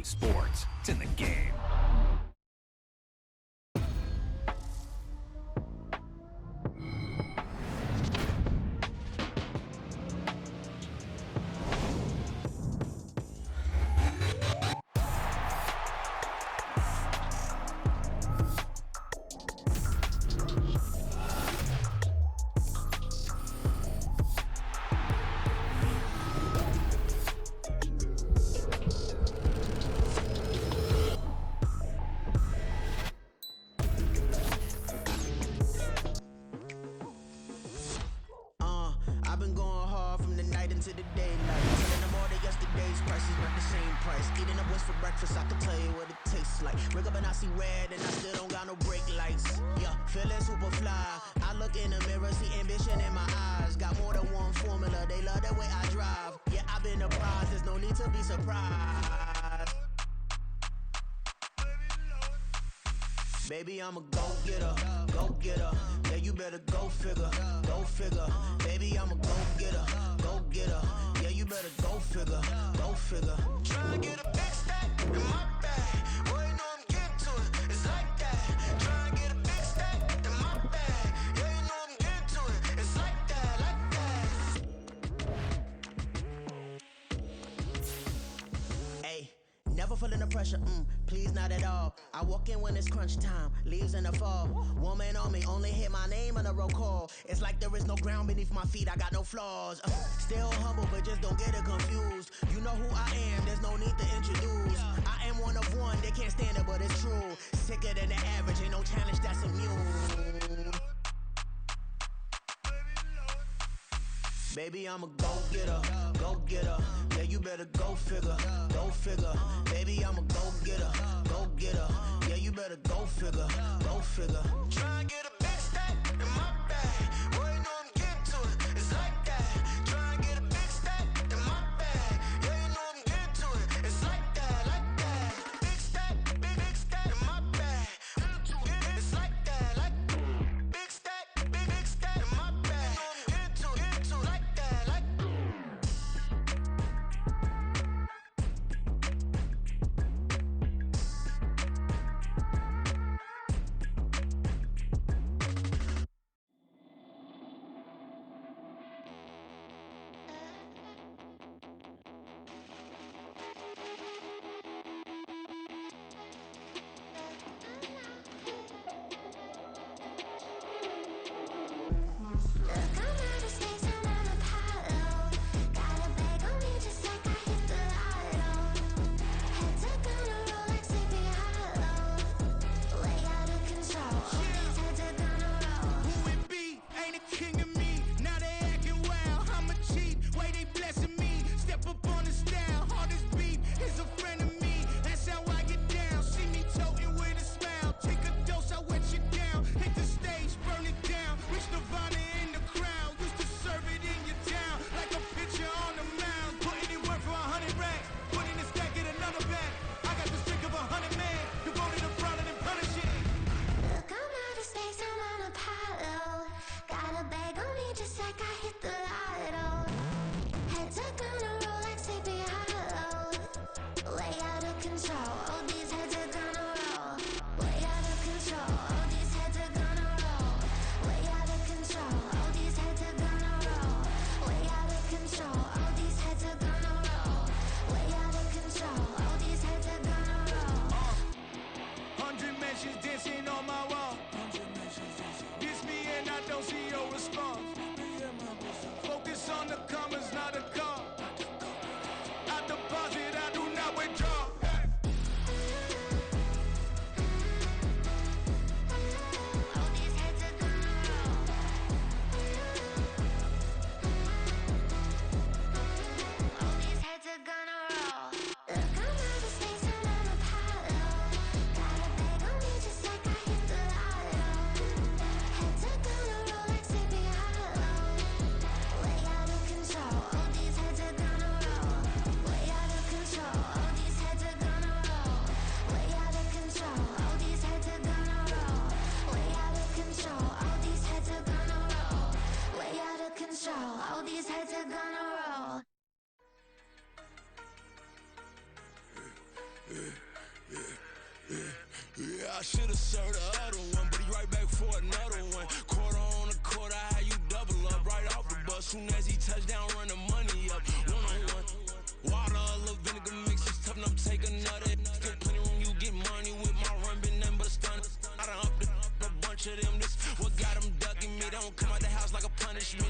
sports. It's in the game. I've been going hard from the night into the daylight. Telling them all that yesterday's price is not the same price. Eating up what's for breakfast, I can tell you what it tastes like. Wake up and I see red and I still don't got no brake lights. Yeah, feeling super fly. I look in the mirror, see ambition in my eyes. Got more than one formula, they love the way I drive. Yeah, I've been a prize, there's no need to be surprised. Baby, I'm a go-getter, go-getter. Yeah, you better go figure, go figure. Baby, I'm a go-getter, go-getter. Yeah, you better go figure, go figure. Try and get a big stack in my bag. Boy, you know I'm getting to it, it's like that. Try and get a big stack in my bag. Yeah, you know I'm getting to it, it's like that, like that. Hey. Never feeling the pressure, please not at all. I walk in when it's crunch time, leaves in the fall. Woman on me, only hit my name on a roll call. It's like there is no ground beneath my feet, I got no flaws. Still humble, but just don't get it confused. You know who I am, there's no need to introduce. I am one of one, they can't stand it, but it's true. Sicker than the average, ain't no challenge that's immune. Baby, I'm a go-getter, go-getter. Yeah, you better go figure, go figure. Baby, I'm a go-getter, go-getter. Yeah, you better go figure, go figure. Try and get a big stack in my bag. Boy, you know I'm getting to it, it's like that. Try and get a big stack in my bag. Yeah, you know I'm getting to it, it's like that, like that. Big stack, big stack in my bag. It's like that, like big stack in my bag. You know I'm getting to it, like that, like. I should've served the other one, but he right back for another one. Quarter on the quarter, how you double up right off the bus. Soon as he touch down, run the money up. One-on-one. Water, a little vinegar mix, it's tough enough to take another. Still plenty room, you get money with my run, been nothing but a stun. I done up a bunch of them, this what got them ducking me. They don't come out the house like a punishment.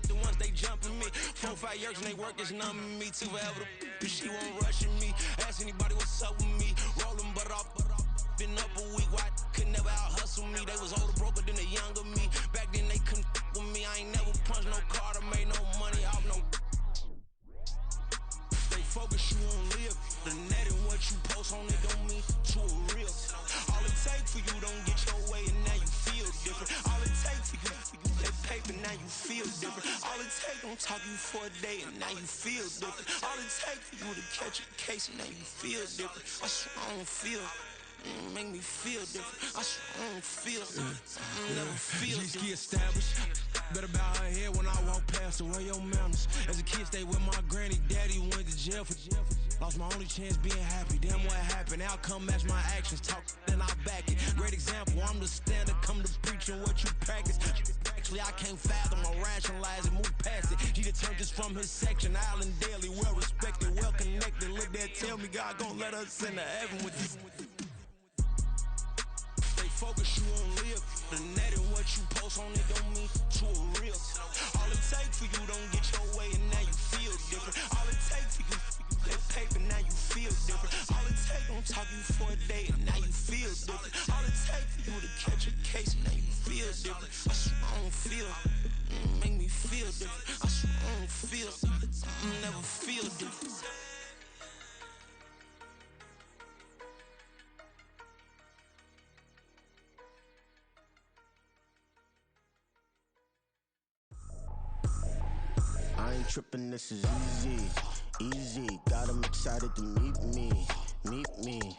The ones they jumping me. 4 or 5 years and they work is numbing me. Too forever, but she won't rushing me. Ask anybody what's up with me. Rolling butt off, been up a week. Why could never out hustle me? They was older, broker than the younger me. Back then they couldn't with me. I ain't never punched no card or made no money off no. They focus, you on live. The net and what you post on it don't mean to a real. All it takes for you don't get your way and now you feel different. All it takes for you that paper, now you feel different. All it takes don't talk you for a day and now you feel different. All it takes for you to catch a case and now you feel different. I swear I don't feel. Make me feel different. I swear I don't feel. Never feel different. G-ski established. Better bow her head when I walk past her. Where your manners? As a kid, stayed with my granny. Daddy went to jail for. Lost my only chance being happy. Damn, what happened? Outcome match my actions. Talk, then I back it. Great example. I'm the standard. Come to preaching what you practice. Actually, I can't fathom or rationalize and move past it. He turned this from his section. Island Daily, well respected, well connected. Look there, tell me God gon' let us into heaven with you. Focus, you on live. The net and what you post on it don't mean to a real. All it takes for you don't get your way and now you feel different. All it takes for you that paper, now you feel different. All it takes don't talk you for a day and now you feel different. All it takes for you to catch a case and now you feel different. I swear I don't feel. Make me feel different. I swear I don't feel. Never feel different. I ain't trippin', this is easy, easy. Got them excited to meet me.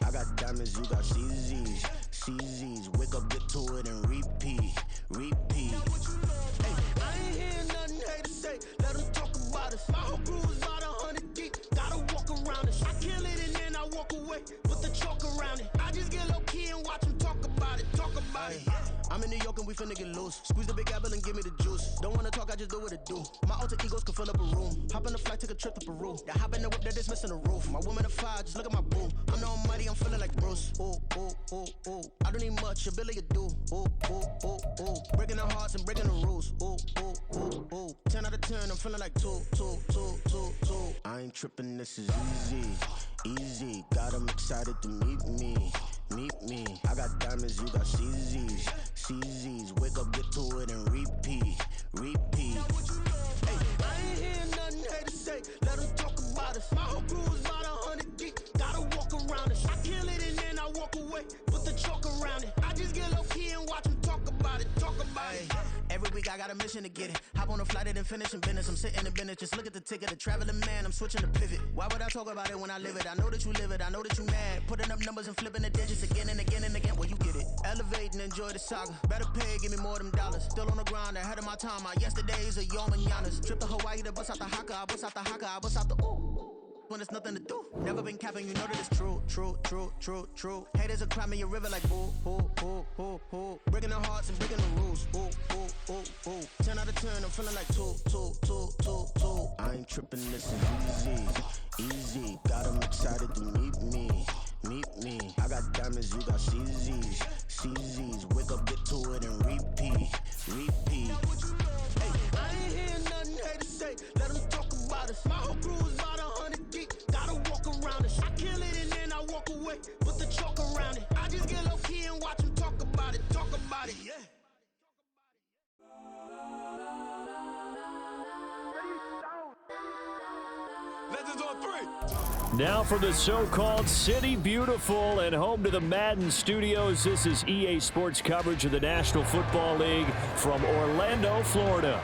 I got diamonds, you got CZs, CZs. Wake up, get to it and repeat. Hey, I ain't hearing nothing hate to say. Let them talk about us. My whole crew is about 100 deep. Gotta walk around it. I kill it and then I walk away. Put the chalk around it. I just get low key and watch them talk about it. I'm in New York and we finna get loose. Squeeze the big apple and give me the juice. Don't wanna talk, I just do what it do. My alter egos can fill up a room. Hop on the flight, take a trip to Peru. That hop in the whip that is missing the roof. My woman a fire, just look at my boo. I'm no money, I'm feeling like Bruce. Ooh. I don't need much, ability to do. Ooh. Breaking the hearts and breaking the rules. Ooh. 10 out of 10, I'm feeling like two. I ain't tripping, this is easy. Got them excited to meet me. I got diamonds, you got CZs. Wake up, get to it and repeat. Hey, I ain't hearing nothing hate to say. Let them talk about us. My whole crew is about 100 deep. Gotta walk around it. I kill it and then I walk away. Put the chalk around it. I just get low key and watch them talk about it. Every week I got a mission to get it. Hop on a flight and finish in business. I'm sitting in business, just look at the ticket. A traveling man, I'm switching to pivot. Why would I talk about it when I live it? I know that you live it, I know that you mad. Putting up numbers and flipping the digits again and again. Well, you get it. Elevate and enjoy the saga. Better pay, give me more them dollars. Still on the grind, ahead of my time. My yesterdays are your mananas. Trip to Hawaii to bust out the haka. I bust out the ooh. When there's nothing to do. Never been capping, you know that it's true. Haters are climbing your river like boo. Breaking their hearts and breaking the rules. Ooh. 10 out of 10, I'm feeling like two. I ain't tripping, this is easy. Got them excited to meet me. I got diamonds, you got CZs. Wake up, get to it and repeat. Hey, I ain't hearing nothing hate to say. Let them talk about us. My whole crew is about 100 deep. Gotta walk around it. I kill it and then I walk away. Put the chalk around it. I just get low key and watch them talk about it. Yeah. Legends on 3. Now for the so-called City Beautiful and home to the Madden studios. This is EA Sports coverage of the National Football League from Orlando, Florida.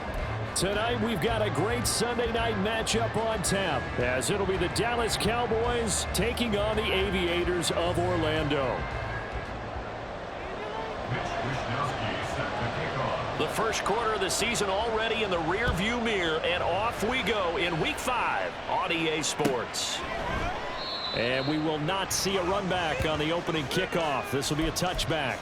Tonight we've got a great Sunday night matchup on tap, as it'll be the Dallas Cowboys taking on the Aviators of Orlando. The first quarter of the season already in the rear-view mirror, and off we go in Week 5 on EA Sports. And we will not see a run back on the opening kickoff. This will be a touchback.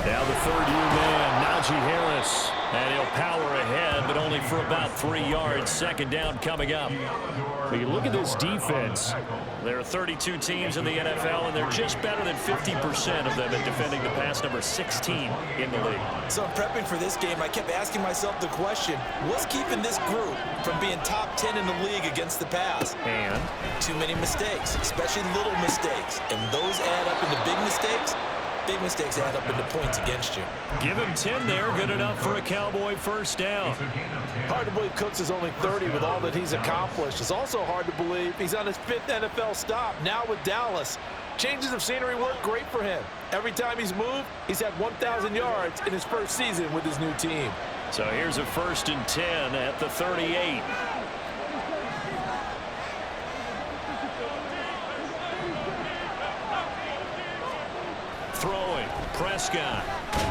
Now the third-year man, Najee Harris. And he'll power ahead, but only for about 3 yards. Second down coming up. When you look at this defense, there are 32 teams in the NFL, and they're just better than 50% of them at defending the pass, number 16 in the league. So in prepping for this game, I kept asking myself the question, what's keeping this group from being top 10 in the league against the pass? And too many mistakes, especially little mistakes. And those add up into big mistakes. Big mistakes add up into points against you. Give him 10 there. Good enough for a Cowboy first down. Hard to believe Cooks is only 30 with all that he's accomplished. It's also hard to believe he's on his 5th NFL stop, now with Dallas. Changes of scenery work great for him. Every time he's moved, he's had 1,000 yards in his first season with his new team. So here's a 1st and 10 at the 38. Throwing, Prescott. Oh,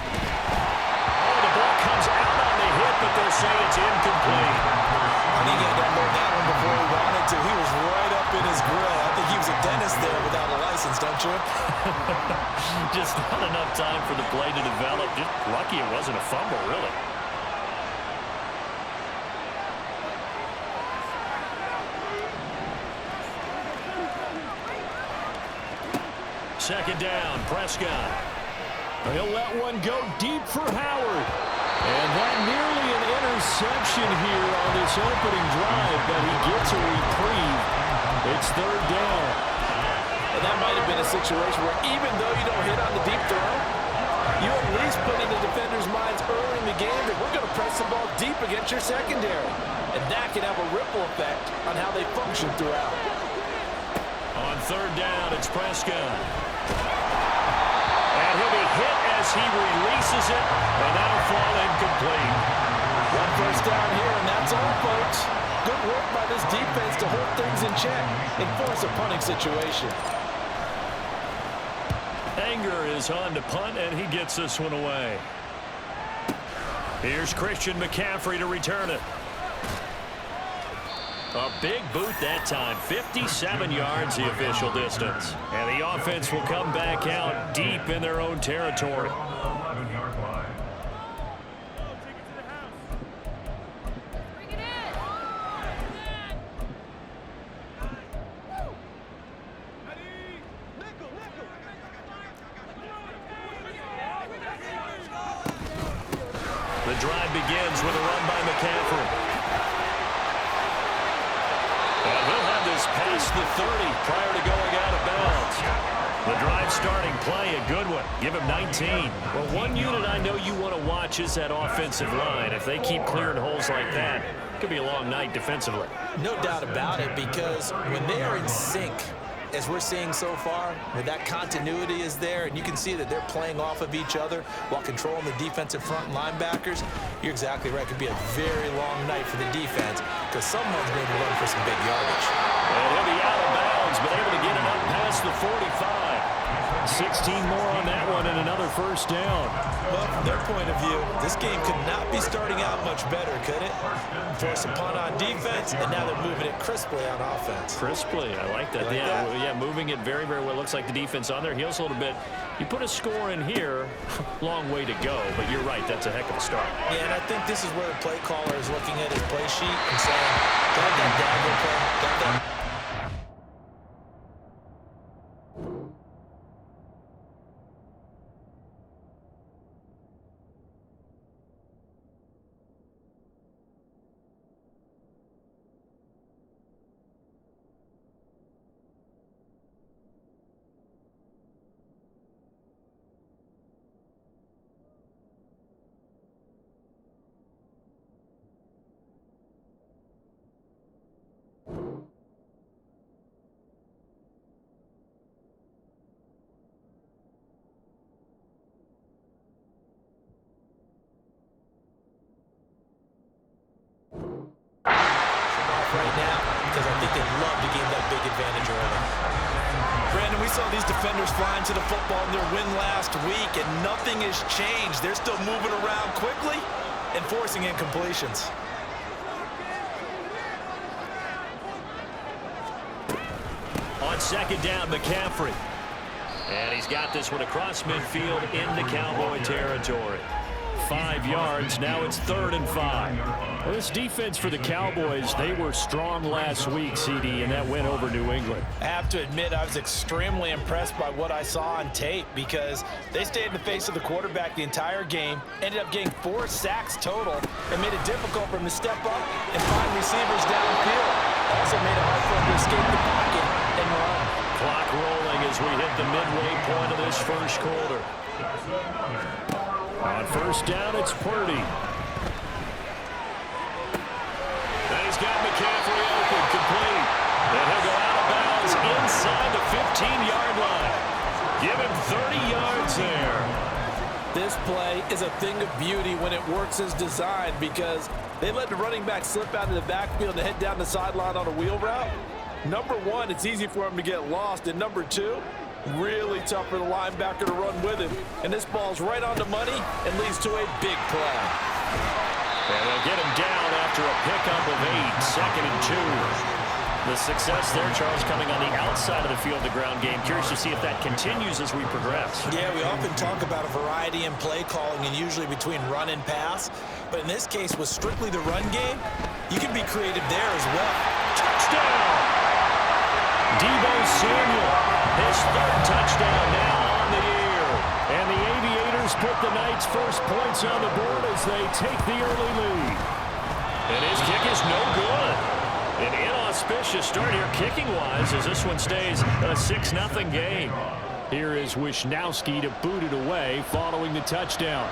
the ball comes out on the hit, but they'll say it's incomplete. I think he had to unload that one before he wanted to. He was right up in his grill. I think he was a dentist there without a license, don't you? Just not enough time for the play to develop. Just lucky it wasn't a fumble, really. Second down, Prescott. He'll let one go deep for Howard. And that nearly an interception here on this opening drive, but he gets a reprieve. It's third down. And that might have been a situation where even though you don't hit on the deep throw, you at least put in the defender's minds early in the game that we're going to press the ball deep against your secondary. And that can have a ripple effect on how they function throughout. On third down, it's Prescott. And he'll be hit as he releases it, and that'll fall incomplete. One first down here, and that's all, folks. Good work by this defense to hold things in check and force a punting situation. Anger is on to punt, and he gets this one away. Here's Christian McCaffrey to return it. A big boot that time, 57 yards the official distance. And the offense will come back out deep in their own territory. The drive begins with a run by McCaffrey. And he'll have this past the 30 prior to going out of bounds. The drive starting play, a good one. Give him 19. Well, one unit I know you want to watch is that offensive line. If they keep clearing holes like that, it could be a long night defensively. No doubt about it, because when they are in sync, as we're seeing so far, where that continuity is there, and you can see that they're playing off of each other while controlling the defensive front linebackers, you're exactly right. It could be a very long night for the defense because someone's going to run for some big yardage. And he'll be out of bounds, but able to get it up past the 45. 16 more on that one and another first down. Well, from their point of view, this game could not be starting out much better, could it? Force a punt on defense, and now they're moving it crisply on offense. Crisply, I like that. Yeah, moving it very, very well. Looks like the defense on their heels a little bit. You put a score in here, long way to go, but you're right, that's a heck of a start. Yeah, and I think this is where the play caller is looking at his play sheet and saying, got that dagger play, got that. Right now, because I think they love to gain that big advantage early. Brandon, we saw these defenders flying to the football in their win last week, and nothing has changed. They're still moving around quickly and forcing incompletions. On second down, McCaffrey. And he's got this one across midfield into Cowboy territory. 5 yards. Now it's 3rd and 5. Well, this defense for the Cowboys, they were strong last week, CD, and that went over New England. I have to admit, I was extremely impressed by what I saw on tape because they stayed in the face of the quarterback the entire game, ended up getting 4 sacks total, and made it difficult for him to step up and find receivers downfield. Also made it hard for him to escape the pocket and run. Clock rolling as we hit the midway point of this first quarter. On first down, it's Purdy. And he's got McCaffrey open, complete. And he'll go out of bounds inside the 15-yard line. Give him 30 yards there. This play is a thing of beauty when it works as designed because they let the running back slip out of the backfield and head down the sideline on a wheel route. Number one, it's easy for him to get lost. And number two, really tough for the linebacker to run with him. And this ball's right on the money and leads to a big play. And they'll get him down after a pickup of 8, 2nd and 2. The success there, Charles, coming on the outside of the field, the ground game. Curious to see if that continues as we progress. Yeah, we often talk about a variety in play calling and usually between run and pass. But in this case, with strictly the run game, you can be creative there as well. Touchdown! Deebo Samuel, his 3rd touchdown now on the year. And the Aviators put the Knights' first points on the board as they take the early lead. And his kick is no good. An inauspicious start here kicking-wise as this one stays a 6-0 game. Here is Wisnowski to boot it away following the touchdown.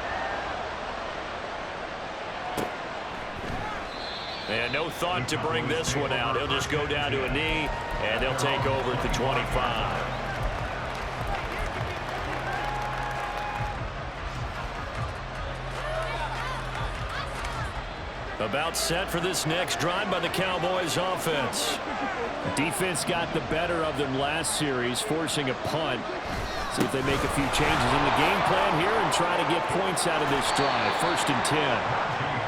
And no thought to bring this one out. He'll just go down to a knee, and they'll take over at the 25. About set for this next drive by the Cowboys offense. Defense got the better of them last series, forcing a punt. See if they make a few changes in the game plan here and try to get points out of this drive. 1st and 10.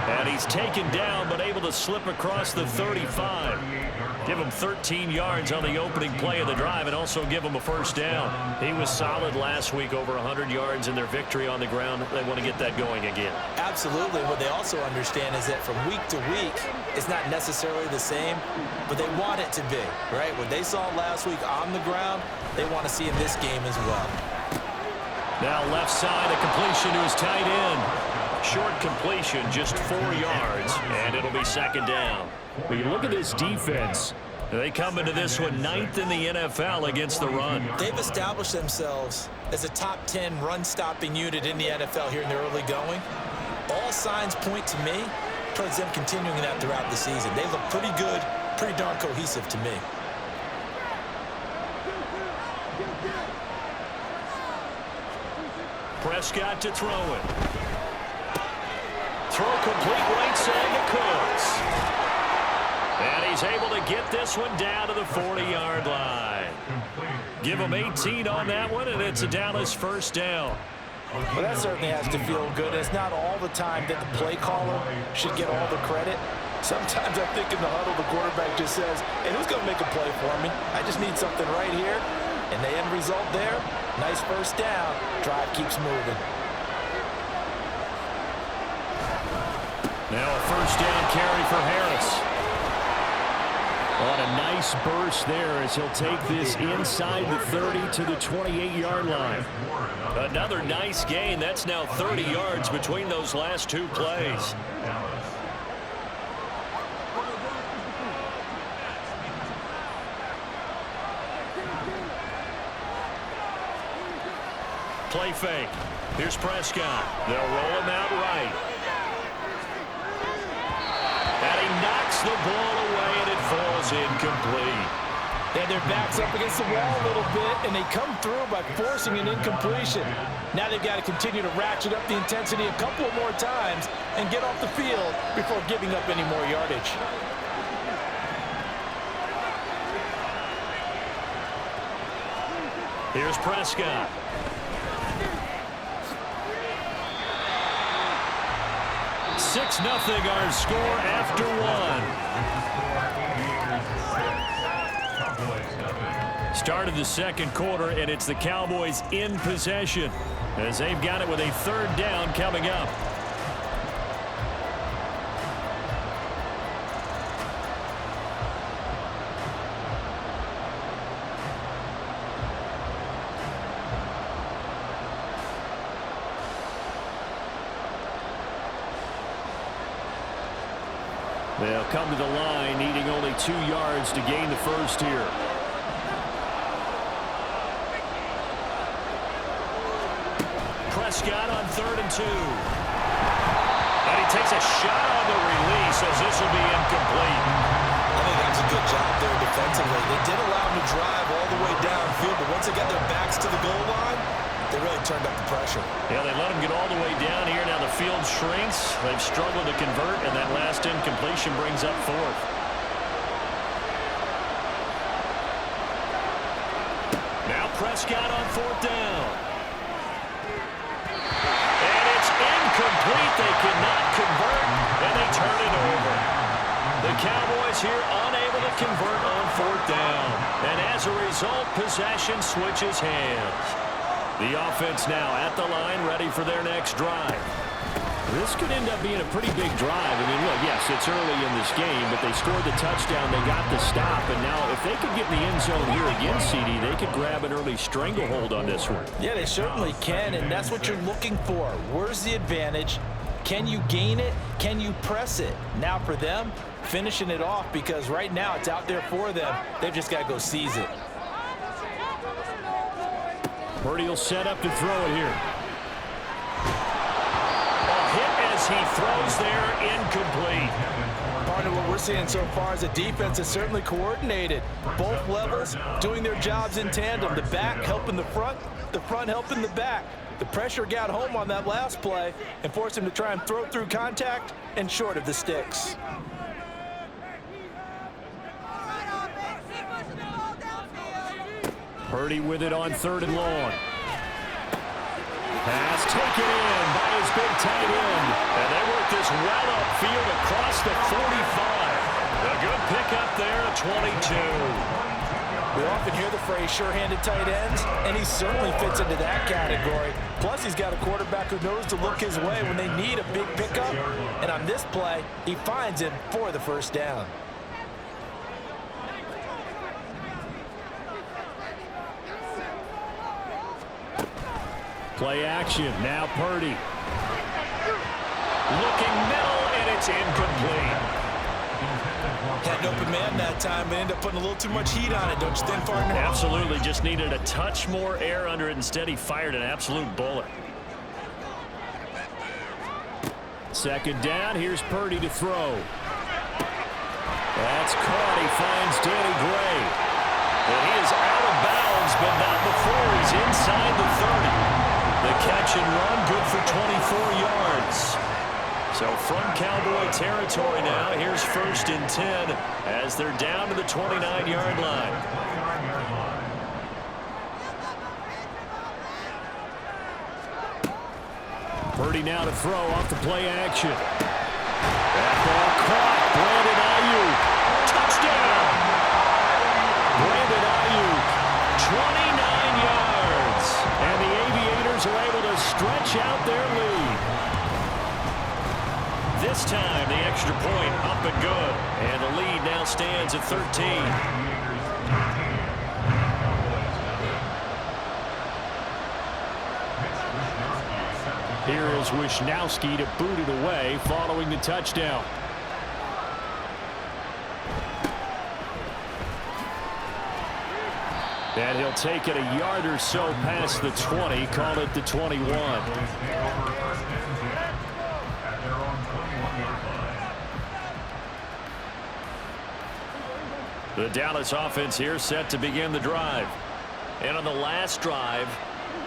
And he's taken down, but able to slip across the 35. Give him 13 yards on the opening play of the drive and also give him a first down. He was solid last week, over 100 yards in their victory on the ground. They want to get that going again. Absolutely. What they also understand is that from week to week, it's not necessarily the same, but they want it to be, right? What they saw last week on the ground, they want to see in this game as well. Now left side, a completion to his tight end. Short completion, just 4 yards, and it'll be 2nd down. When you look at this defense, they come into this one 9th in the NFL against the run. They've established themselves as a top 10 run-stopping unit in the NFL here in the early going. All signs point to me towards them continuing that throughout the season. They look pretty good, pretty darn cohesive to me. Prescott to throw it. Throw complete right side to Cooks. And he's able to get this one down to the 40-yard line. Give him 18 on that one, and it's a Dallas first down. Well, that certainly has to feel good. It's not all the time that the play caller should get all the credit. Sometimes I think in the huddle, the quarterback just says, hey, who's going to make a play for me? I just need something right here. And the end result there, nice first down. Drive keeps moving. Now a first down carry for Harris. On a nice burst there as he'll take this inside the 30 to the 28-yard line. Another nice gain. That's now 30 yards between those last 2 plays. Play fake. Here's Prescott. They'll roll him out right. And he knocks the ball away, and it falls incomplete. They had their backs up against the wall a little bit, and they come through by forcing an incompletion. Now they've got to continue to ratchet up the intensity a couple more times and get off the field before giving up any more yardage. Here's Prescott. Six 0 our score after one. Start of the second quarter, and it's the Cowboys in possession as they've got it with a third down coming up. They'll come to the line, needing only 2 yards to gain the first here. Prescott on 3rd and 2. And he takes a shot on the release as this will be incomplete. I think that's a good job there defensively. They did allow him to drive all the way downfield, but once they got their backs to the goal line, they really turned up the pressure. Yeah, they let him get all the way down here. Now the field shrinks. They've struggled to convert, and that last incompletion brings up 4th. Now Prescott on 4th down. And it's incomplete. They cannot convert, and they turn it over. The Cowboys here unable to convert on 4th down. And as a result, possession switches hands. The offense now at the line, ready for their next drive. This could end up being a pretty big drive. I mean, look, yes, it's early in this game, but they scored the touchdown. They got the stop, and now if they could get in the end zone here again, CD, they could grab an early stranglehold on this one. Yeah, they certainly can, and that's what you're looking for. Where's the advantage? Can you gain it? Can you press it? Now for them, finishing it off, because right now it's out there for them. They've just got to go seize it. Purdy will set up to throw it here. A hit as he throws there, incomplete. Part of what we're seeing so far is the defense is certainly coordinated. Both levels doing their jobs in tandem. The back helping the front helping the back. The pressure got home on that last play and forced him to try and throw through contact and short of the sticks. Purdy with it on 3rd and long. Pass taken in by his big tight end. And they work this well upfield across the 45. A good pickup there at 22. We often hear the phrase sure-handed tight ends, and he certainly fits into that category. Plus, he's got a quarterback who knows to look his way when they need a big pickup. And on this play, he finds him for the first down. Play action. Now Purdy. Looking middle, and it's incomplete. Had an open man that time, but ended up putting a little too much heat on it, don't you think, partner? Absolutely. Just needed a touch more air under it. Instead, he fired an absolute bullet. 2nd down. Here's Purdy to throw. That's caught. He finds Danny Gray. And he is out of bounds, but not before he's inside the 30. The catch and run, good for 24 yards. So from Cowboy territory now, here's 1st and 10 as they're down to the 29-yard line. Purdy now to throw off the play action. That ball caught. Brandon Ayuk. Touchdown. Brandon Ayuk, 29 yards. And the Aviators are able to stretch out their lead. This time, the extra point up and good. And the lead now stands at 13. Here is Wisnowski to boot it away following the touchdown. And he'll take it a yard or so past the 20, call it the 21. The Dallas offense here set to begin the drive. And on the last drive,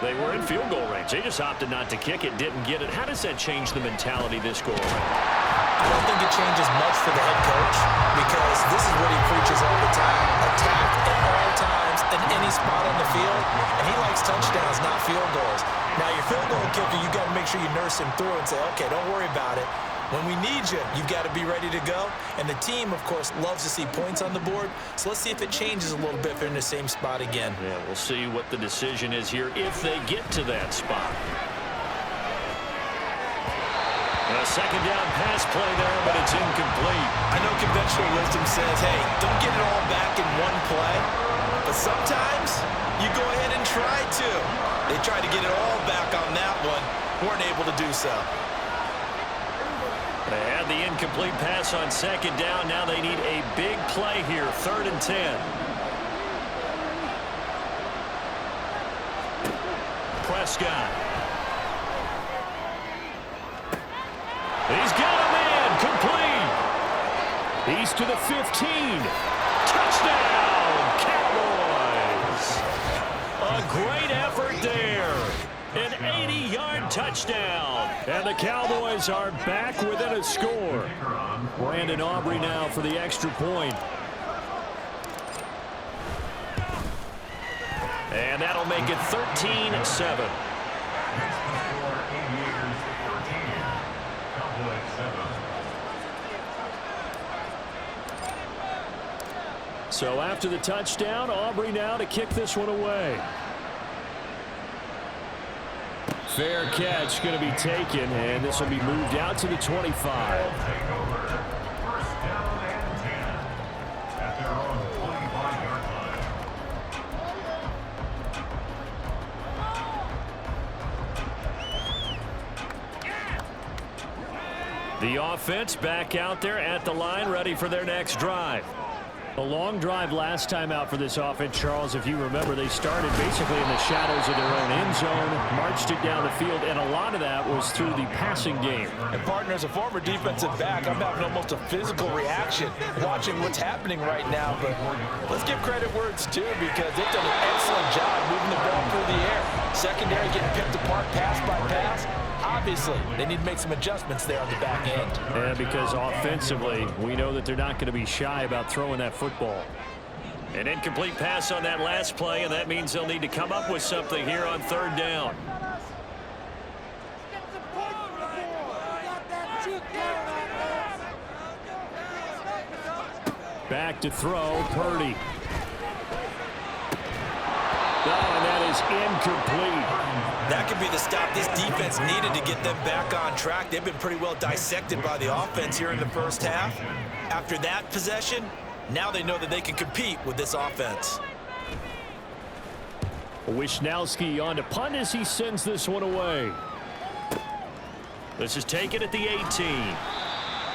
they were in field goal range. They just opted not to kick it, didn't get it. How does that change the mentality this go around? I don't think it changes much for the head coach because this is what he preaches all the time. Attack at all times in any spot on the field. And he field goal kicker, you got to make sure you nurse him through and say, okay, don't worry about it. When we need you, you've got to be ready to go. And the team, of course, loves to see points on the board. So let's see if it changes a little bit if they're in the same spot again. Yeah, we'll see what the decision is here if they get to that spot. A second down pass play there, but it's incomplete. I know conventional wisdom says, hey, don't get it all back in one play. But sometimes you go ahead and try to. They tried to get it all back on that one. Weren't able to do so. They had the incomplete pass on second down. Now they need a big play here, 3rd and 10. Prescott. He's got a man, complete. He's to the 15. Touchdown, Cowboys. A great effort there. An 80-yard touchdown. And the Cowboys are back within a score. Brandon Aubrey now for the extra point. And that'll make it 13-7. So after the touchdown, Aubrey now to kick this one away. Fair catch going to be taken, and this will be moved out to the 25. The offense back out there at the line, ready for their next drive. A long drive last time out for this offense, Charles. If you remember, they started basically in the shadows of their own end zone, marched it down the field, and a lot of that was through the passing game. And, partner, as a former defensive back, I'm having almost a physical reaction watching what's happening right now. But let's give credit where it's due, because they've done an excellent job moving the ball through the air. Secondary getting picked apart pass by pass. Obviously, they need to make some adjustments there on the back end. Yeah, because offensively, we know that they're not going to be shy about throwing that football. An incomplete pass on that last play, and that means they'll need to come up with something here on 3rd down. Back to throw, Purdy. Oh, and that is incomplete. That could be the stop this defense needed to get them back on track. They've been pretty well dissected by the offense here in the first half. After that possession, now they know that they can compete with this offense. Wisnowski on to punt as he sends this one away. This is taken at the 18.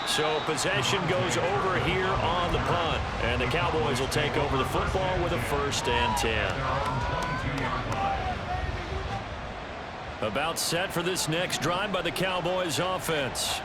So possession goes over here on the punt. And the Cowboys will take over the football with a 1st and 10. About set for this next drive by the Cowboys offense.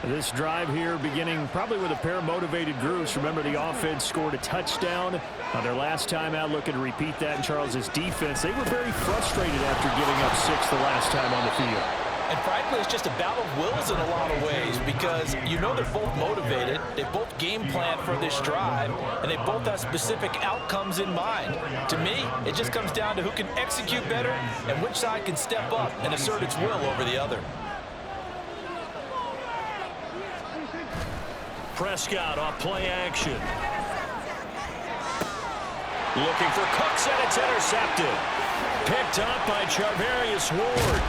This drive here beginning probably with a pair of motivated groups. Remember, the offense scored a touchdown on their last time out, looking to repeat that in Charles's defense. They were very frustrated after giving up 6 the last time on the field. And frankly, it's just a battle of wills in a lot of ways, because you know they're both motivated, they both game plan for this drive, and they both have specific outcomes in mind. To me, it just comes down to who can execute better and which side can step up and assert its will over the other. Prescott off play action. Looking for Cooks, and it's intercepted. Picked up by Charvarius Ward.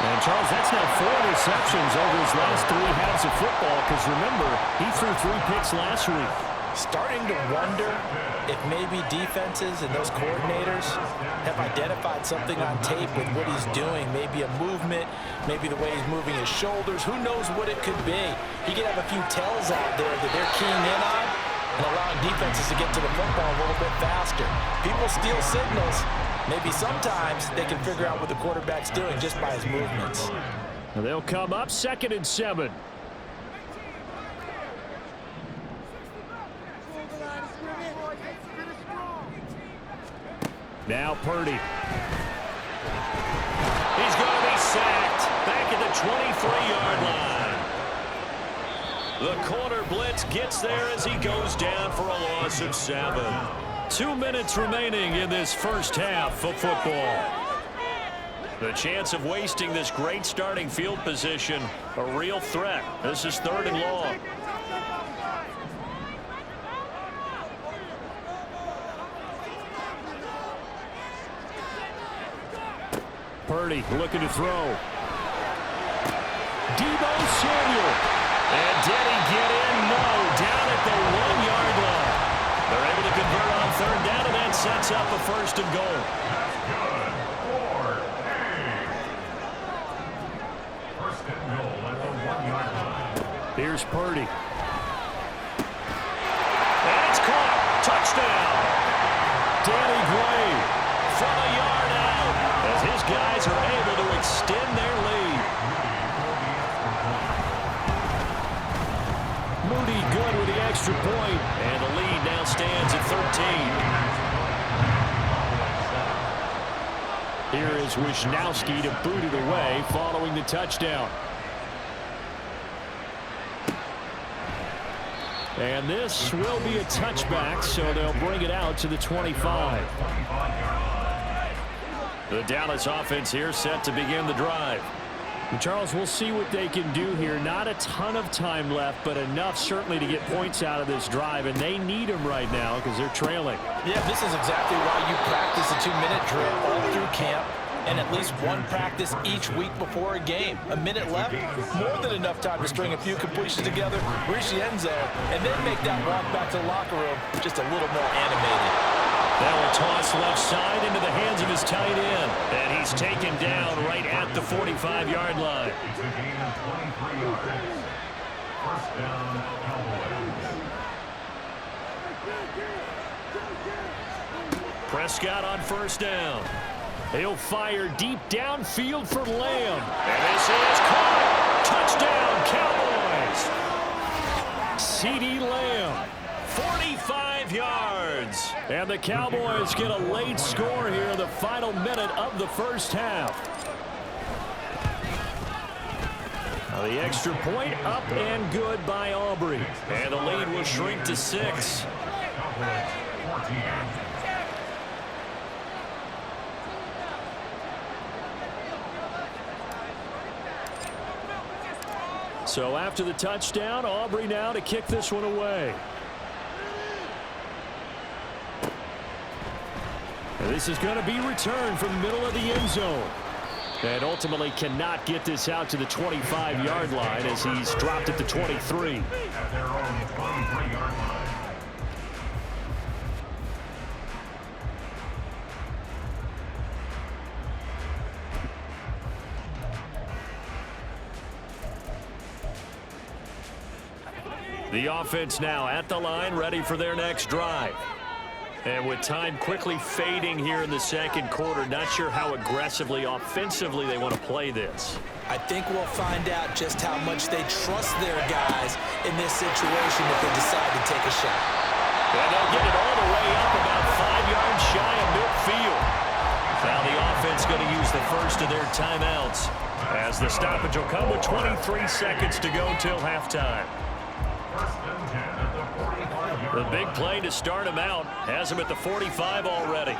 And, Charles, that's now 4 interceptions over his last 3 halves of football, because, remember, he threw 3 picks last week. Starting to wonder if maybe defenses and those coordinators have identified something on tape with what he's doing. Maybe a movement, maybe the way he's moving his shoulders. Who knows what it could be? He could have a few tells out there that they're keying in on and allowing defenses to get to the football a little bit faster. People steal signals. Maybe sometimes they can figure out what the quarterback's doing just by his movements. And they'll come up 2nd and 7. Now Purdy. He's going to be sacked back at the 23-yard line. The corner blitz gets there as he goes down for a loss of 7. 2 minutes remaining in this first half of football. The chance of wasting this great starting field position, a real threat. This is 3rd and long. Purdy looking to throw. Deebo Samuel. And did he get in? No. Down at the 1-yard line. They're able to convert on 3rd down, and that sets up a 1st and goal. Here's Purdy. And it's caught. Touchdown. Danny Gray from a yard out as his guys are able to extend their lead. Moody good with the extra point, and the lead now stands at 13. Here is Wisnowski to boot it away following the touchdown. And this will be a touchback, so they'll bring it out to the 25. The Dallas offense here set to begin the drive. And Charles, we'll see what they can do here. Not a ton of time left, but enough certainly to get points out of this drive, and they need them right now because they're trailing. Yeah, this is exactly why you practice a 2-minute drill all through camp, and at least one practice each week before a game. A minute left, more than enough time to string a few completions together, reach the end zone, and then make that walk back to the locker room just a little more animated. That will toss left side into the hands of his tight end, and he's taken down right at the 45-yard line. Prescott on 1st down. He'll fire deep downfield for Lamb. And this is caught. Touchdown, Cowboys. CeeDee Lamb, 45 yards. And the Cowboys get a late score here in the final minute of the 1st half. Now the extra point up and good by Aubrey. And the lead will shrink to 6. So after the touchdown, Aubrey now to kick this one away. And this is going to be returned from the middle of the end zone. And ultimately cannot get this out to the 25-yard line as he's dropped at the 23. At their own 23-yard line. The offense now at the line, ready for their next drive. And with time quickly fading here in the 2nd quarter, not sure how aggressively, offensively they want to play this. I think we'll find out just how much they trust their guys in this situation if they decide to take a shot. And they'll get it all the way up about 5 yards shy of midfield. Now the offense going to use the first of their timeouts as the stoppage will come with 23 seconds to go till halftime. The big play to start him out has him at the 45 already.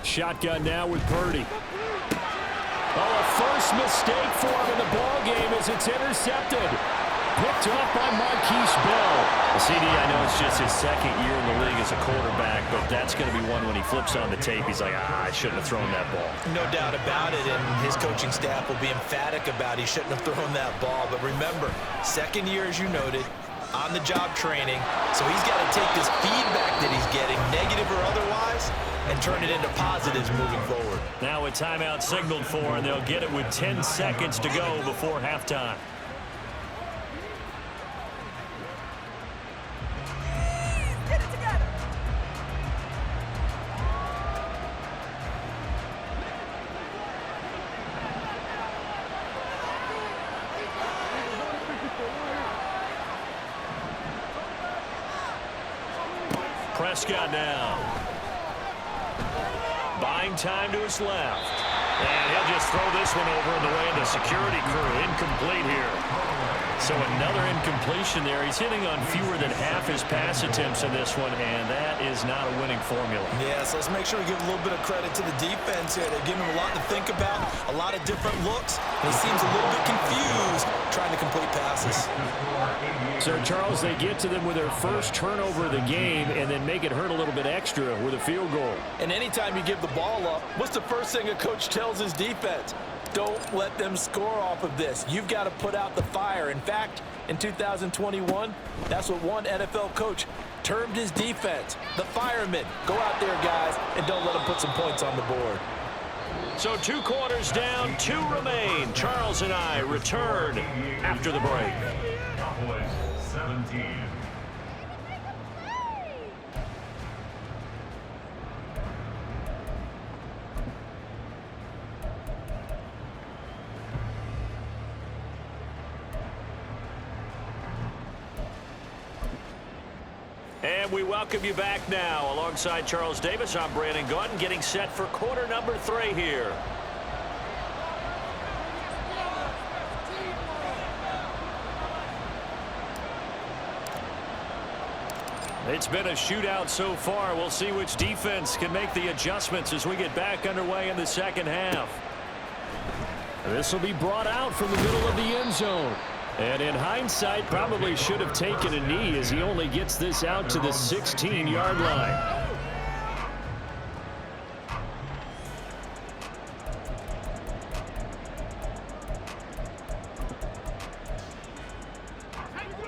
Shotgun now with Purdy. Oh, a first mistake for him in the ball game as it's intercepted. Picked up by Marquise Bell. CD, I know it's just his 2nd year in the league as a quarterback, but that's going to be one when he flips on the tape. He's like, I shouldn't have thrown that ball. No doubt about it, and his coaching staff will be emphatic about he shouldn't have thrown that ball. But remember, 2nd year, as you noted, on-the-job training, so he's got to take this feedback that he's getting, negative or otherwise, and turn it into positives moving forward. Now a timeout signaled for, and they'll get it with 10 seconds to go before halftime. Get it together. Prescott now. Buying time to his left. And he'll just throw this one over in the way of the security crew. Incomplete here. So another incompletion there. He's hitting on fewer than half his pass attempts in this one, and that is not a winning formula. Yeah, so let's make sure we give a little bit of credit to the defense here. They're giving him a lot to think about, a lot of different looks. He seems a little bit confused trying to complete passes. So, Charles, they get to them with their first turnover of the game and then make it hurt a little bit extra with a field goal. And anytime you give the ball up, what's the first thing a coach tells his defense? Don't let them score off of this. You've got to put out the fire. In fact, in 2021, that's what one NFL coach termed his defense, the firemen. Go out there, guys, and don't let them put some points on the board. So 2 quarters down, 2 remain. Charles and I return after the break. Cowboys 17. And we welcome you back now. Alongside Charles Davis, I'm Brandon Gaudin, getting set for quarter number 3 here. It's been a shootout so far. We'll see which defense can make the adjustments as we get back underway in the second half. This will be brought out from the middle of the end zone. And in hindsight, probably should have taken a knee as he only gets this out to the 16-yard line.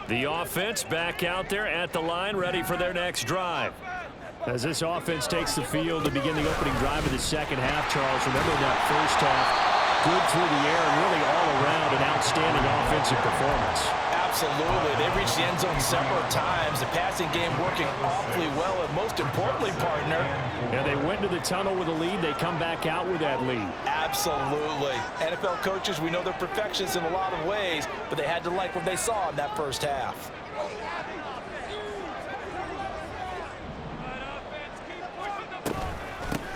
The offense back out there at the line, ready for their next drive. As this offense takes the field to begin the opening drive of the second half, Charles, remember that first half, good through the air and really all around an outstanding offensive performance. Absolutely. They've reached the end zone several times. The passing game working awfully well, and most importantly, partner. And they went to the tunnel with a lead. They come back out with that lead. Absolutely. NFL coaches, we know they're perfectionists in a lot of ways, but they had to like what they saw in that first half.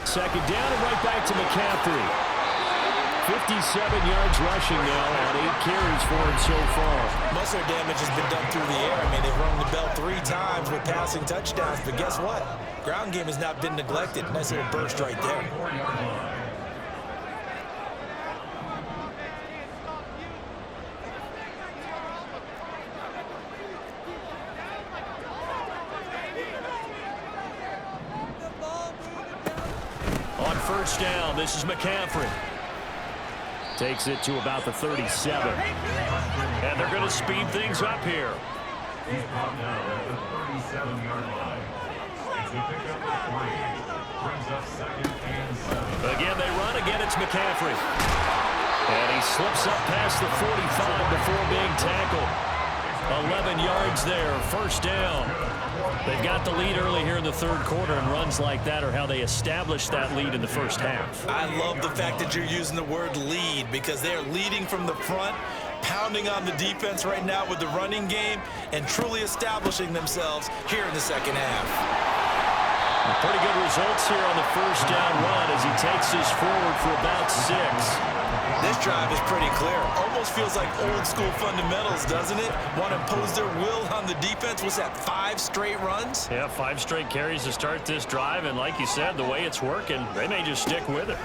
Second down and right back to McCaffrey. 57 yards rushing now and 8 carries for him so far. Most of their damage has been done through the air. I mean, they've rung the bell 3 times with passing touchdowns, but guess what? Ground game has not been neglected. Nice little burst right there. On first down, this is McCaffrey. Takes it to about the 37. And they're going to speed things up here. He's brought down at the 37-yard line. It's a pickup of 3. Brings up 2nd and 7. Again, they run. Again, it's McCaffrey. And he slips up past the 45 before being tackled. 11 yards there, first down. They've got the lead early here in the third quarter, and runs like that are how they established that lead in the first half. I love the fact that you're using the word lead because they're leading from the front, pounding on the defense right now with the running game, and truly establishing themselves here in the second half. Pretty good results here on the first down run as he takes this forward for about 6. This drive is pretty clear. Almost feels like old school fundamentals, doesn't it? Want to impose their will on the defense. What's that, 5 straight runs? Yeah, 5 straight carries to start this drive, and like you said, the way it's working, they may just stick with it.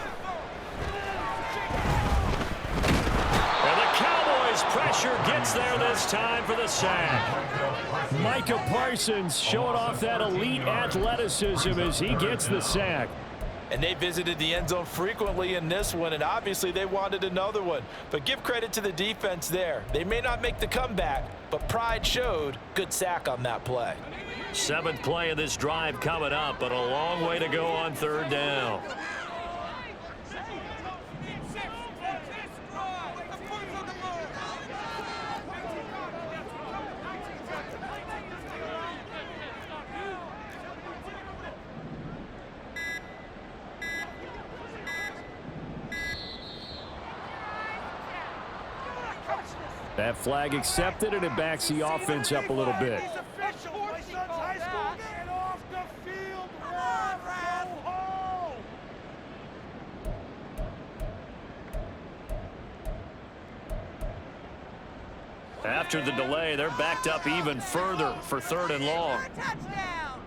And the Cowboys pressure gets there this time for the sack. Micah Parsons showing off that elite athleticism as he gets the sack. And they visited the end zone frequently in this one, and obviously they wanted another one. But give credit to the defense there. They may not make the comeback, but pride showed. Good sack on that play. 7th play of this drive coming up, but a long way to go on third down. That flag accepted, and it backs the offense up a little bit. After the delay, they're backed up even further for 3rd and long. Touchdown!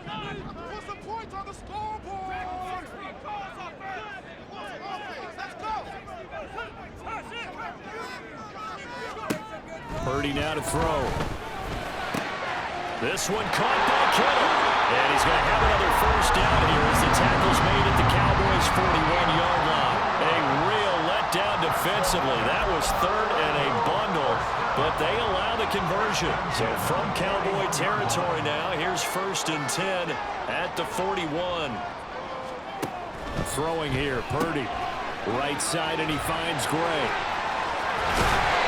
Put some points on the scoreboard! Let's go! Purdy now to throw. This one caught by Kittle. And he's going to have another first down here as the tackle's made at the Cowboys' 41-yard line. A real letdown defensively. That was 3rd and a bundle, but they allow the conversion. So from Cowboy territory now, here's 1st and 10 at the 41. Throwing here, Purdy. Right side, and he finds Gray.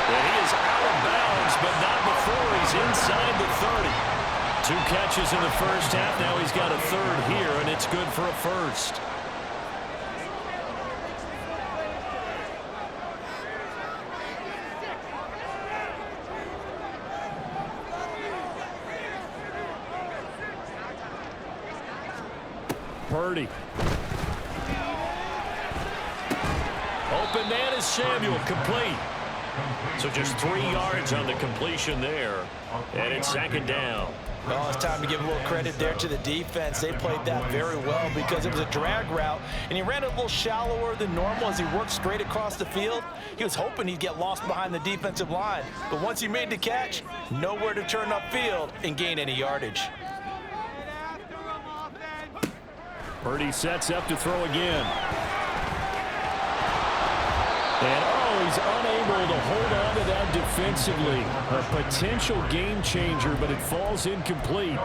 And he is out of bounds, but not before he's inside the 30. 2 catches in the first half. Now he's got a 3rd here, and it's good for a first. Purdy. Open man is Samuel, complete. So just 3 yards on the completion there, and it's 2nd down. Well, it's time to give a little credit there to the defense. They played that very well because it was a drag route, and he ran it a little shallower than normal as he worked straight across the field. He was hoping he'd get lost behind the defensive line, but once he made the catch, nowhere to turn upfield and gain any yardage. Purdy sets up to throw again. And, he's unable to hold on to that defensively. A potential game changer, but it falls incomplete.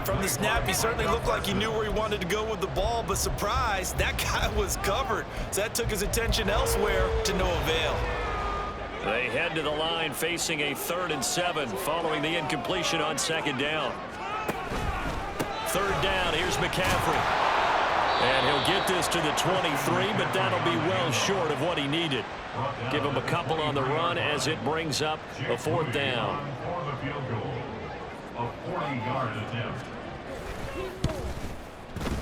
From the snap, he certainly looked like he knew where he wanted to go with the ball, but surprise, that guy was covered. So that took his attention elsewhere to no avail. They head to the line facing a 3rd and 7 following the incompletion on 2nd down. 3rd down, here's McCaffrey. And he'll get this to the 23, but that'll be well short of what he needed. Give him a couple on the run as it brings up a 4th down. For the field goal, a 40-yard attempt.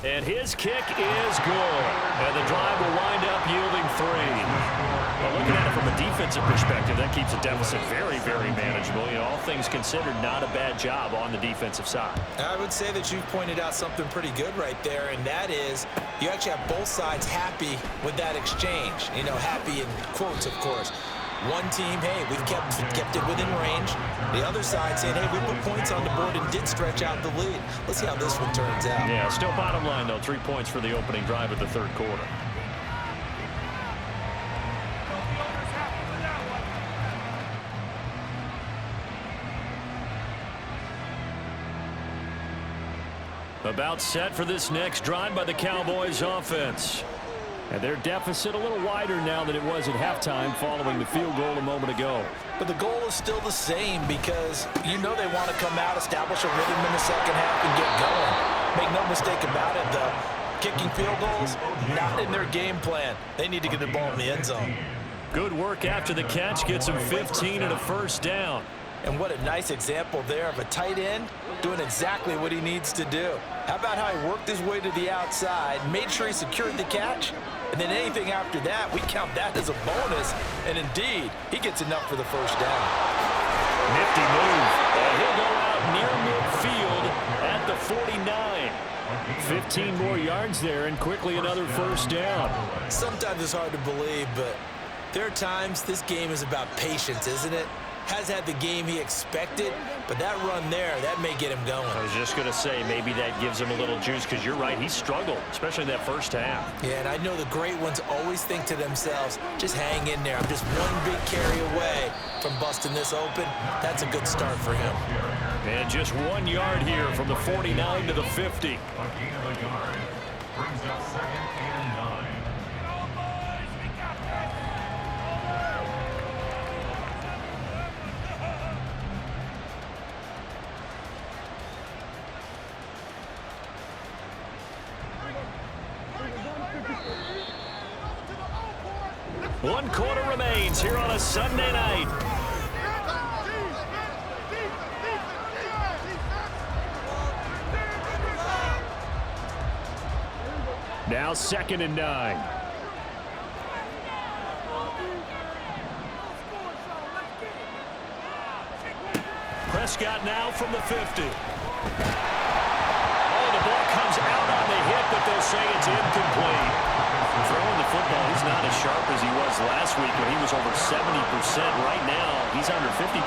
And his kick is good. And the drive will wind up yielding 3. Well, looking at it from a defensive perspective, that keeps the deficit very, very manageable. You know, all things considered, not a bad job on the defensive side. I would say that you've pointed out something pretty good right there, and that is you actually have both sides happy with that exchange. You know, happy in quotes, of course. One team, hey, we've kept it within range. The other side saying, hey, we put points on the board and did stretch out the lead. Let's see how this one turns out. Yeah, still bottom line, though, 3 points for the opening drive of the 3rd quarter. About set for this next drive by the Cowboys offense. And their deficit a little wider now than it was at halftime following the field goal a moment ago. But the goal is still the same because you know they want to come out, establish a rhythm in the second half, and get going. Make no mistake about it, though. Kicking field goals, not in their game plan. They need to get the ball in the end zone. Good work after the catch. Gets him 15 and a 1st down. And what a nice example there of a tight end doing exactly what he needs to do. How about how he worked his way to the outside, made sure he secured the catch, and then anything after that, we count that as a bonus. And indeed, he gets enough for the 1st down. Nifty move. And he'll go out near midfield at the 49. 15 more yards there, and quickly another 1st down. Sometimes it's hard to believe, but there are times this game is about patience, isn't it? Has had the game he expected, but that run there, that may get him going. I was just going to say, maybe that gives him a little juice, because you're right, he struggled, especially in that 1st half. Yeah, and I know the great ones always think to themselves, just hang in there. I'm just one big carry away from busting this open. That's a good start for him. And just 1 yard here from the 49 to the 50. A gain of a yard brings up 2nd and 9. One quarter remains here on a Sunday night. Now 2nd and 9. Prescott now from the 50. Oh, the ball comes out on the hit, but they'll say it's incomplete. Throwing the football, he's not as sharp as he was last week when he was over 70%. Right now, he's under 50%.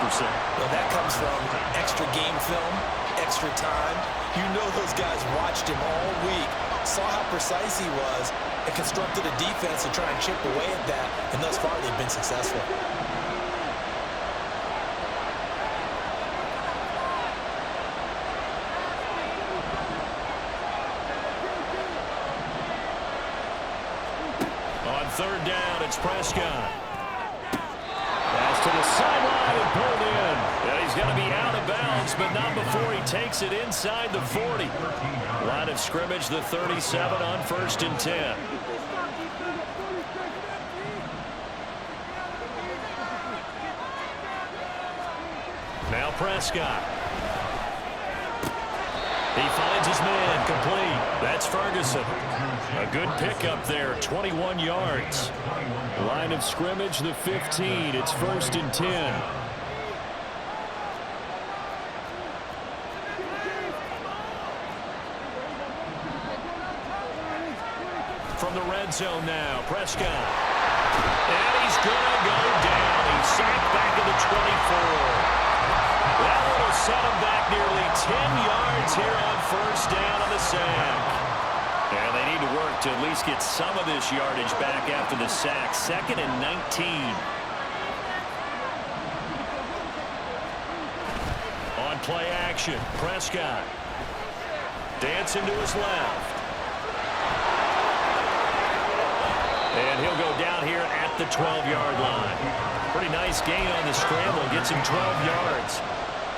Well, that comes from extra game film, extra time. You know those guys watched him all week, saw how precise he was, and constructed a defense to try and chip away at that, and thus far they've been successful. On third down, it's Prescott. Pass to the sideline and pulled in. And he's going to be out of bounds, but not before he takes it inside the 40. Line of scrimmage, the 37 on 1st and 10. Now Prescott. He finds his man, complete. That's Ferguson. A good pickup there, 21 yards. Line of scrimmage, the 15. It's 1st and 10. From the red zone now, Prescott. And he's going to go down. He's sacked back at the 24. That will set him back nearly 10 yards here on 1st down on the sack. And they need to work to at least get some of this yardage back after the sack. 2nd and 19. On play action, Prescott. Dancing to his left. And he'll go down here at the 12-yard line. Pretty nice gain on the scramble. Gets him 12 yards.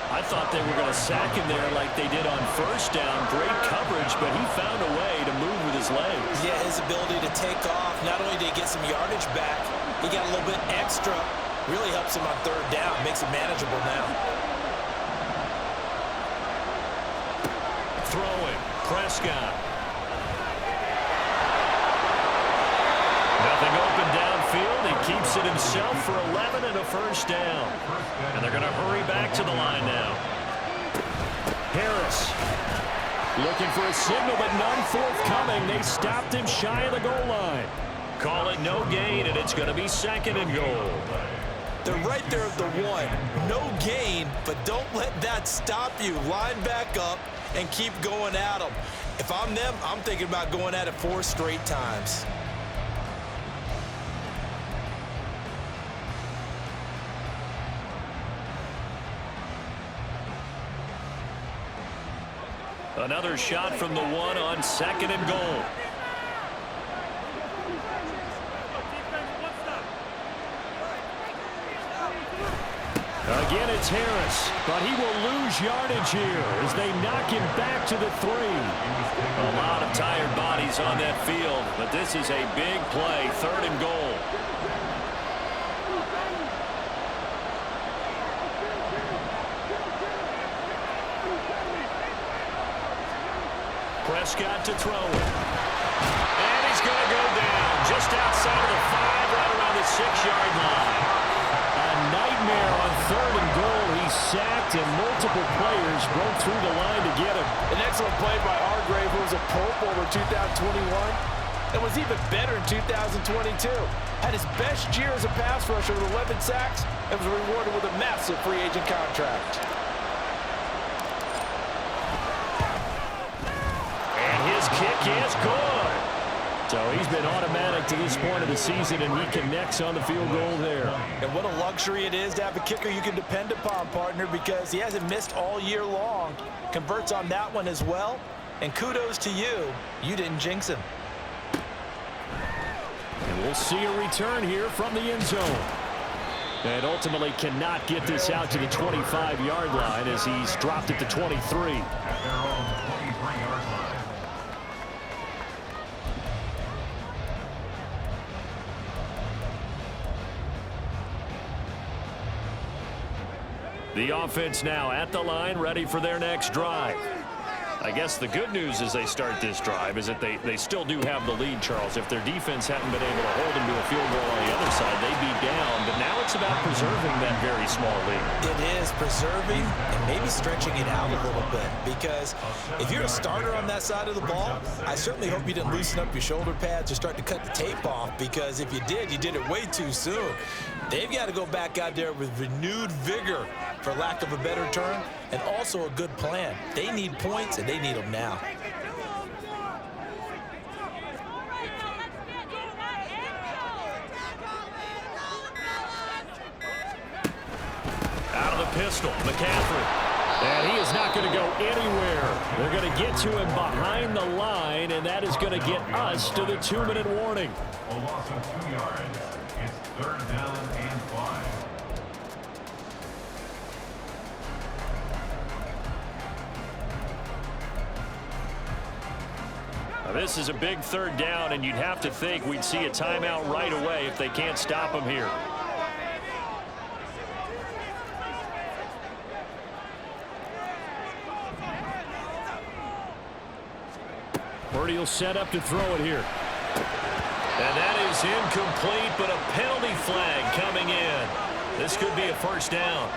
I thought they were going to sack him there like they did on 1st down. Great coverage, but he found a way to move with his legs. Yeah, his ability to take off. Not only did he get some yardage back, he got a little bit extra. Really helps him on 3rd down. Makes it manageable now. Throwing. Prescott. Nothing open downfield. He keeps it himself for 11 and a 1st down. And they're going to hurry back to the line now. Harris looking for a signal, but none forthcoming. They stopped him shy of the goal line. Call it no gain, and it's going to be 2nd and goal. They're right there at the 1. No gain, but don't let that stop you. Line back up and keep going at them. If I'm them, I'm thinking about going at it 4 straight times. Another shot from the 1 on 2nd and goal. Again, it's Harris, but he will lose yardage here as they knock him back to the 3. A lot of tired bodies on that field, but this is a big play, 3rd and goal. Prescott to throw it. And he's going to go down just outside of the 5, right around the 6-yard line. A nightmare on 3rd and goal. He's sacked, and multiple players broke through the line to get him. An excellent play by Hargrave, who was a Pro Bowler 2021 and was even better in 2022. Had his best year as a pass rusher with 11 sacks and was rewarded with a massive free agent contract. His kick is good. So he's been automatic to this point of the season, and he connects on the field goal there. And what a luxury it is to have a kicker you can depend upon, partner, because he hasn't missed all year long. Converts on that one as well. And kudos to you. You didn't jinx him. And we'll see a return here from the end zone. And ultimately cannot get this out to the 25-yard line as he's dropped at the 23. At their own 23-yard line. The offense now at the line, ready for their next drive. I guess the good news as they start this drive is that they still do have the lead, Charles. If their defense hadn't been able to hold them to a field goal on the other side, they'd be down. But now it's about preserving that very small lead. It is preserving and maybe stretching it out a little bit, because if you're a starter on that side of the ball, I certainly hope you didn't loosen up your shoulder pads or start to cut the tape off, because if you did it way too soon. They've got to go back out there with renewed vigor, for lack of a better term, and also a good plan. They need points, and they need them now. Out of the pistol, McCaffrey. And he is not going to go anywhere. They're going to get to him behind the line, and that is going to get us to the 2-minute warning. A loss of 2 yards. It's 3rd down and 5. Now, this is a big 3rd down, and you'd have to think we'd see a timeout right away if they can't stop him here. Purdy will set up to throw it here. And that is incomplete, but a penalty flag coming in. This could be a 1st down.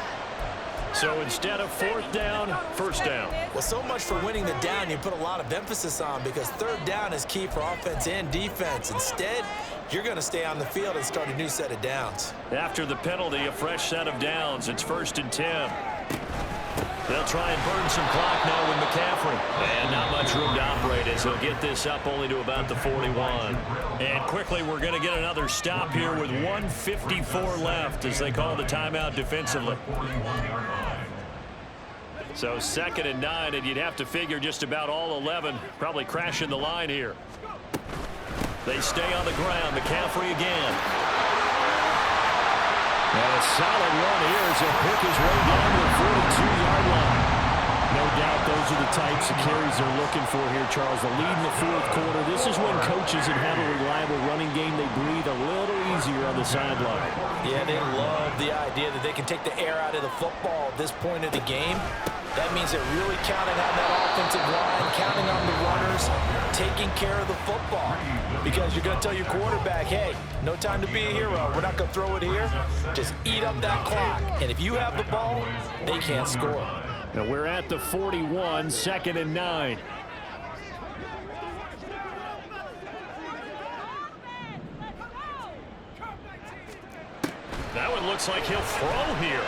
So instead of 4th down, 1st down. Well, so much for winning the down you put a lot of emphasis on, because 3rd down is key for offense and defense. Instead, you're going to stay on the field and start a new set of downs. After the penalty, a fresh set of downs. It's 1st and 10. They'll try and burn some clock now with McCaffrey. And not much room to operate as he'll get this up only to about the 41. And quickly, we're going to get another stop here with 1:54 left as they call the timeout defensively. So 2nd and 9, and you'd have to figure just about all 11 probably crashing the line here. They stay on the ground. McCaffrey again. And a solid run here as he'll pick his way down to the 42-yard line. No doubt those are the types of carries they're looking for here, Charles. The lead in the 4th quarter. This is when coaches that have a reliable running game, they breathe a little easier on the sideline. Yeah, they love the idea that they can take the air out of the football at this point of the game. That means they're really counting on that offensive line, counting on the runners, taking care of the football. Because you're going to tell your quarterback, hey, no time to be a hero. We're not going to throw it here. Just eat up that clock. And if you have the ball, they can't score. Now we're at the 41, 2nd and 9. That one looks like he'll throw here.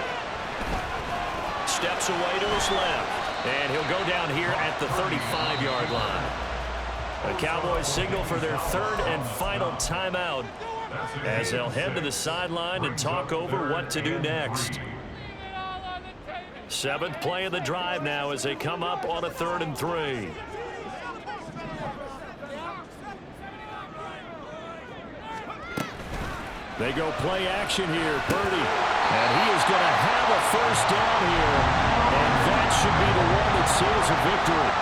Steps away to his left. And he'll go down here at the 35-yard line. The Cowboys signal for their 3rd and final timeout as they'll head to the sideline and talk over what to do next. 7th play of the drive now as they come up on a 3rd and 3. They go play action here. Purdy. And he is going to have a 1st down here. And that should be the one that seals a victory.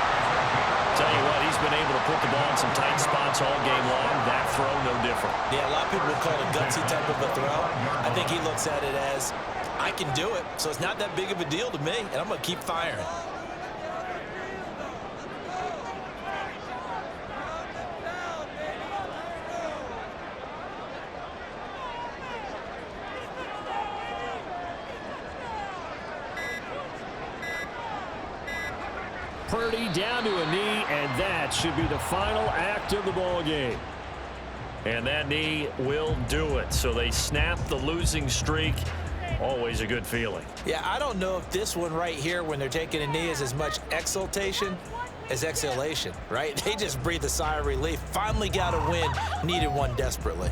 Tell you what, he's been able to put the ball in some tight spots all game long. That throw, no different. Yeah, a lot of people would call it a gutsy type of a throw. I think he looks at it as, I can do it, so it's not that big of a deal to me, and I'm going to keep firing. Purdy down to a knee, and that should be the final act of the ball game. And that knee will do it. So they snap the losing streak. Always a good feeling. Yeah, I don't know if this one right here, when they're taking a knee, is as much exultation as exhalation, right? They just breathe a sigh of relief. Finally got a win, needed one desperately.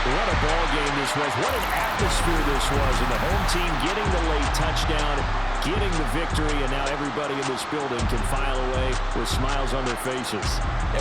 What a ball game this was. What an atmosphere this was. And the home team getting the late touchdown, getting the victory, and now everybody in this building can file away with smiles on their faces. And